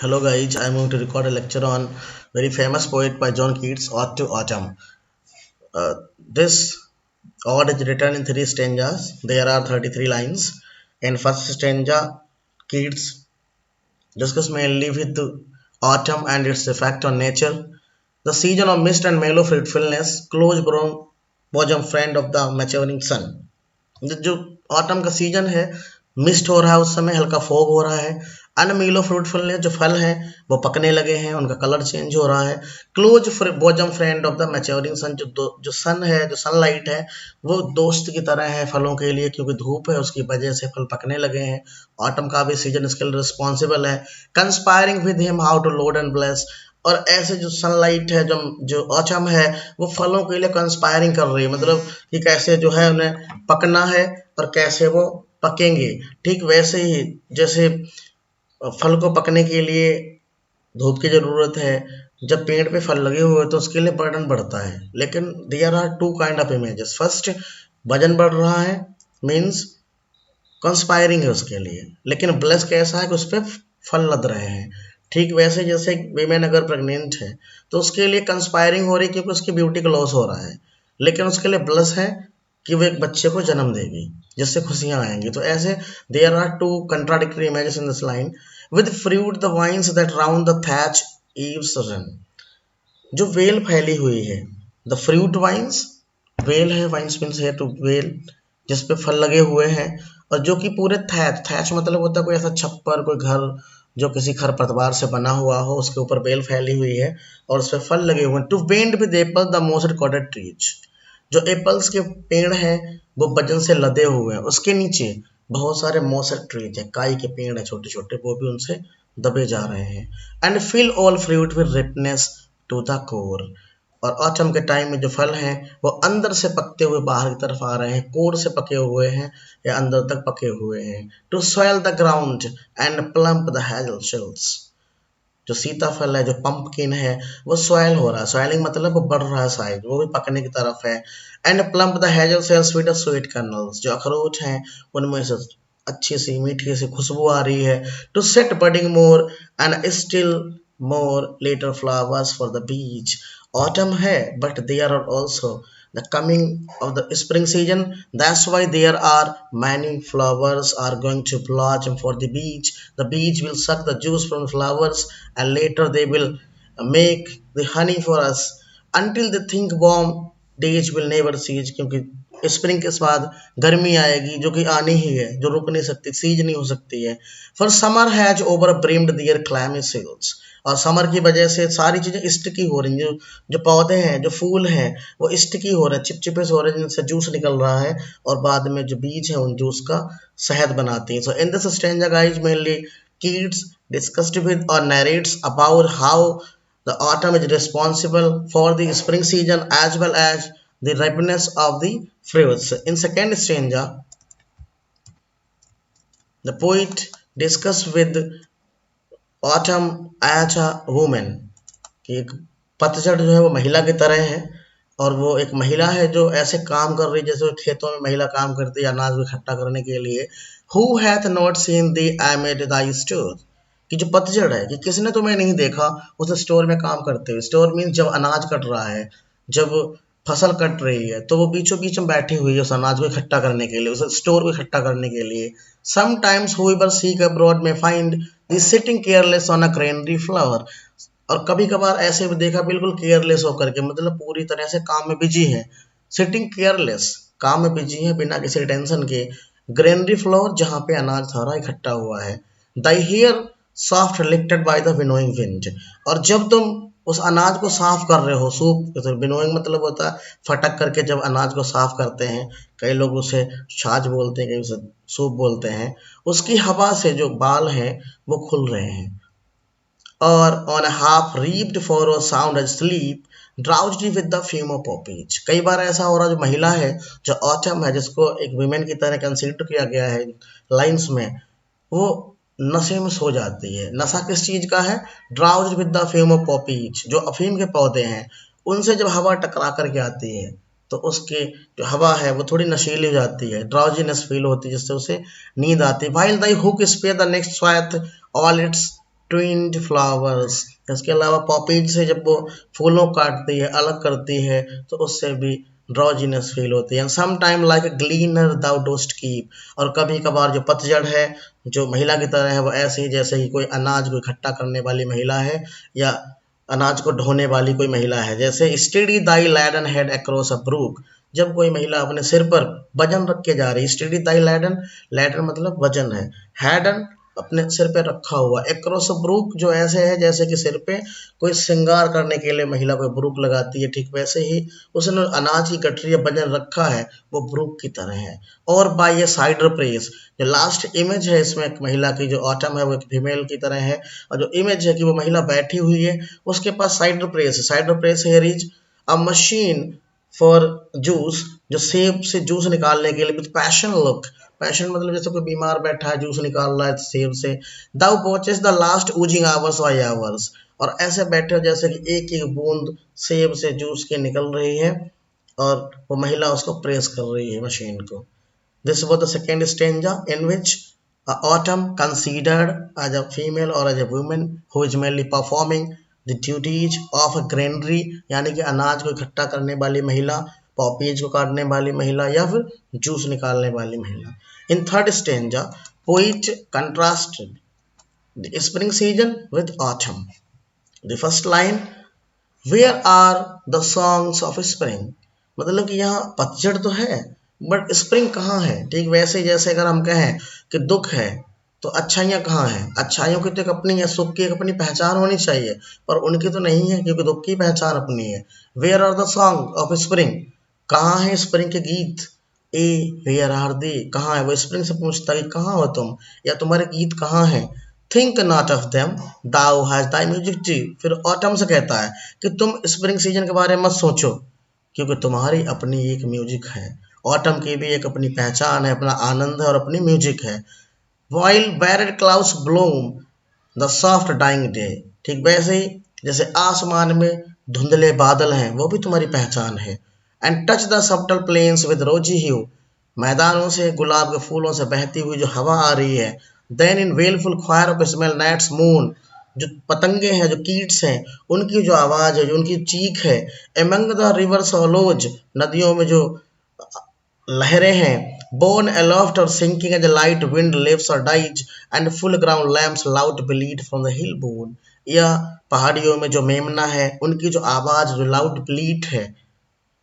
Hello guys, I am going to record a lecture on very famous poet by John Keats, Ode to Autumn. This ode is written in three stanzas. There are 33 lines. In first stanza, Keats discusses mainly with autumn and its effect on nature. The season of mist and mellow fruitfulness, close brown bosom friend of the maturing sun. जो autumn का season है, mist हो रहा है, उस समय हल्का fog हो रहा है। अनमीलो फ्रूटफुलनेस, जो फल हैं वो पकने लगे हैं, उनका कलर चेंज हो रहा है। Close bosom friend of the maturing sun, जो सन है, जो सनलाइट है, वो दोस्त की तरह है फलों के लिए, क्योंकि धूप है उसकी वजह से फल पकने लगे हैं। ऑटम का भी सीजन इसके लिए रिस्पॉन्सिबल है। Conspiring with him how to load and bless, और ऐसे जो सनलाइट है, जो ऑटम है, वो फलों के लिए कंस्पायरिंग कर रही है, मतलब कि कैसे जो है उन्हें पकना है और कैसे वो पकेंगे। ठीक वैसे ही जैसे फल को पकने के लिए धूप की जरूरत है, जब पेड़ पे फल लगे हुए तो उसके लिए बर्डन बढ़ता है। लेकिन there are two kind of images. First, वजन बढ़ रहा है, मीन्स कंस्पायरिंग है उसके लिए। लेकिन ब्लेस कैसा है कि उस पर फल लद रहे हैं। ठीक वैसे जैसे वीमेन अगर प्रेग्नेंट है तो उसके लिए कंस्पायरिंग हो रही है, क्योंकि उसकी ब्यूटी का लॉस हो रहा है, लेकिन उसके लिए ब्लेस है कि वो एक बच्चे को जन्म देगी जिससे खुशियां आएंगी। तो ऐसे there are two contradictory images in this line. With fruit the vines that round the thatch eaves run, जो वेल फैली हुई है, द फ्रूट वाइन्स, वेल है, वाइन्स मीन्स है टू वेल, जिस पे फल लगे हुए हैं, और जो कि पूरे थैच, थैच मतलब होता है कोई ऐसा छप्पर, कोई घर जो किसी खरपतवार से बना हुआ हो, उसके ऊपर बेल फैली हुई है और उस पर फल लगे हुए हैं। To bend with apple the most recorded trees, जो एप्पल्स के पेड़ हैं वो वजन से लदे हुए हैं, उसके नीचे बहुत सारे मोसर ट्रीज है, काई के पेड़ है छोटे छोटे, वो भी उनसे दबे जा रहे हैं। And fill all fruit with ripeness to the core, और ऑटम के टाइम में जो फल हैं वो अंदर से पकते हुए बाहर की तरफ आ रहे हैं, कोर से पके हुए हैं या अंदर तक पके हुए हैं। To soil the ground and plump the hazel shells, जो सीताफल है, जो पंपकिन है, वो सॉइल हो रहा है, सॉइलिंग मतलब वो बढ़ रहा है साइज, वो भी पकने की तरफ है। And plump the hazel shells with sweet colonel's, जो अखरोट हैं उनमें से अच्छी सी मीठी सी खुशबू आ रही है। To set budding more and still more later flowers for the bees, autumn है but there are also the coming of the spring season. That's why there are many flowers are going to blossom for the beach. The beach will suck the juice from the flowers and later they will make the honey for us until they think warm days will never cease, क्योंकि spring के बाद गर्मी आएगी जो कि आनी ही है, जो रुक नहीं सकती, सीज नहीं हो सकती है। For summer has over brimmed their clammy cells, और समर की वजह से सारी चीजें स्टिकी हो रही हैं, जो पौधे हैं, जो फूल हैं, वो स्टिकी हो रहे हैं, चिपचिपे हो रहे हैं, जिनसे जूस निकल रहा है और बाद में जो बीज है उन जूस का शहद बनाती है। So in this stanza guys mainly Keats discussed with or narrates about how the autumn is responsible for the spring season as well as the ripeness of the fruits. In second stanza, the poet discussed with autumn as a woman, कि एक पतझड़ जो है वो महिला की तरह है, और वो एक महिला है जो ऐसे काम कर रही है जैसे खेतों में महिला काम करती है अनाज इकट्ठा करने के लिए। Who hath not seen thee amid thy store, कि जो पतझड़ है कि किसने तुम्हें नहीं देखा उस स्टोर में काम करते हुए। स्टोर मीन जब अनाज कट रहा है, जब फसल कट रही है, तो वो बीचों बीच में बैठी हुई है उस अनाज को इकट्ठा करने के लिए, उस स्टोर को इकट्ठा करने के लिए। Sometimes whoever seek abroad may find the sitting careless on a granary flower, और कभी कभार ऐसे भी देखा बिल्कुल केयरलेस होकर के, मतलब पूरी तरह से काम में बिजी है। सिटिंग केयरलेस, काम में बिजी है बिना किसी टेंशन के। ग्रेनरी फ्लोर, जहाँ पे अनाज सारा इकट्ठा हुआ है। The hair soft lifted by the winnowing wind, और जब तुम उस अनाज को साफ कर रहे हो, सूप, तो विनोइंग मतलब होता है फटक करके जब अनाज को साफ करते हैं, कई लोग उसे छाछ बोलते हैं, कई उसे सूप बोलते हैं, उसकी हवा से जो बाल हैं वो खुल रहे हैं। और on a half reaped furrow sound asleep drowsy with the fume of poppies, कई बार ऐसा हो रहा है जो महिला है, जो ऑटम है, जिसको एक विमेन की तरह कंसीडर किया गया है लाइंस में, वो नशे में सो जाती है। नशा किस चीज का है? Drowse with the fume of poppies, जो अफीम के पौधे हैं उनसे जब हवा टकरा करके आती है तो उसके जो हवा है वो थोड़ी नशीली हो जाती है, ड्राउजीनेस फील होती है, जिससे उसे नींद आती है। while thy hook spare the next swath all its twined flowers. इसके अलावा पॉपीज से जब वो फूलों को काटती है, अलग करती है, तो उससे भी ड्रॉजीनेस फील होती है। Some time like a gleaner thou dost keep, और कभी कभार जो पतझड़ है जो महिला की तरह है वो ऐसे ही जैसे कि कोई अनाज को इकट्ठा करने वाली महिला है या अनाज को ढोने वाली कोई महिला है। जैसे steady thy laden head across a brook, जब कोई महिला अपने सिर पर वजन रख के जा रही है। स्टेडी दाई लैडन, लैडन मतलब वजन है, हैडन अपने सिर पे रखा हुआ, एक्रॉस ब्रूक जो ऐसे है जैसे कि सिर पे कोई श्रृंगार करने के लिए महिला कोई ब्रूक लगाती है, ठीक वैसे ही उसने अनाज की गठरी या वजन रखा है, वो ब्रूक की तरह है। और बाय ए साइडर प्रेस, जो लास्ट इमेज है इसमें एक महिला की, जो ऑटम है वो एक फीमेल की तरह है, और जो इमेज है कि वो महिला बैठी हुई है, उसके पास साइडर प्रेस है। Cider press here is a machine for juice, जो सेब से जूस निकालने के लिए विद पैशन लुक। पैशन मतलब जैसे कोई बीमार बैठा है, जूस निकाल रहा है सेब से। Thou watches the last oozing hours by hours, और ऐसे बैठे हो जैसे कि एक एक बूंद सेब से जूस के निकल रही है, और वो महिला उसको प्रेस कर रही है मशीन को। This was the second stanza in which Autumn considered as a female or as a woman who is mainly performing the duties of a granary, यानी कि अनाज को इकट्ठा करने वाली महिला, पॉपीज को काटने वाली महिला, या फिर जूस निकालने वाली महिला। In third stanza, poet contrasted the spring season with autumn. The first line, where are the songs of spring, मतलब कि यहाँ पतझड़ तो है बट स्प्रिंग कहाँ है। ठीक वैसे जैसे अगर हम कहें कि दुख है तो अच्छाइयाँ कहाँ हैं। अच्छाइयों की तो एक अपनी है, सुख की एक अपनी पहचान होनी चाहिए, पर उनकी तो नहीं है क्योंकि दुख की पहचान अपनी है। Where are the song of spring, कहाँ है स्प्रिंग के गीत। ए वेयर आर दी, कहाँ है, वो स्प्रिंग से पूछता है कि कहाँ हो तुम, या तुम्हारे गीत कहाँ हैं। Think not of them, thou has thy music too. फिर ऑटम से कहता है कि तुम स्प्रिंग सीजन के बारे में मत सोचो क्योंकि तुम्हारी अपनी एक म्यूजिक है। ऑटम की भी एक अपनी पहचान है, अपना आनंद है और अपनी म्यूजिक है। While barred clouds bloom the soft dying day, ठीक वैसे ही जैसे आसमान में धुंधले बादल हैं वो भी तुम्हारी पहचान है। And touch the subtle plains with rosy hue, मैदानों से गुलाब के फूलों से बहती हुई जो हवा आ रही है। Then in wailful choir of small gnats मून, जो पतंगे हैं, जो कीट्स हैं, उनकी जो आवाज़ है, जो उनकी चीख है। एमंग द रिवर सोलोज, नदियों में जो लहरें हैं। बोर्न अलोफ्ट और sinking as light wind lives और dies and full grown lambs loud bleat from the hill bourn, या पहाड़ियों में जो मेमना है उनकी जो आवाज़ जो लाउड ब्लीट है।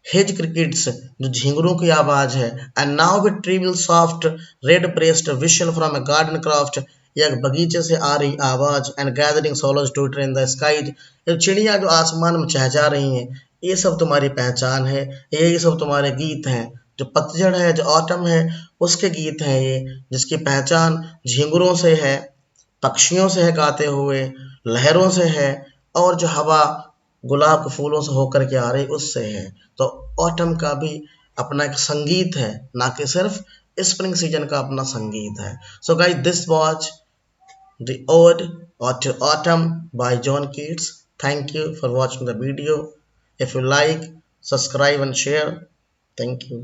हेज क्रिकेट्स, जो झिंगुरों की आवाज है। And now with treble soft red breast whistle from a garden croft, या बगीचे से आ रही आवाज। And gathering swallows twitter in the sky, ये चिड़िया जो आसमान में चहचहा रही हैं, ये सब तुम्हारी पहचान है, ये सब तुम्हारे गीत हैं। जो पतझड़ है, जो ऑटम है, उसके गीत हैं ये, जिसकी पहचान झिंगुरों से है, पक्षियों से है गाते हुए, लहरों से है, और जो हवा गुलाब के फूलों से होकर के आ रही उससे है। तो ऑटम का भी अपना एक संगीत है, ना कि सिर्फ स्प्रिंग सीजन का अपना संगीत है। So guys, this was the ode to autumn by John Keats. Thank you for watching the video. If you like, subscribe and share. Thank you.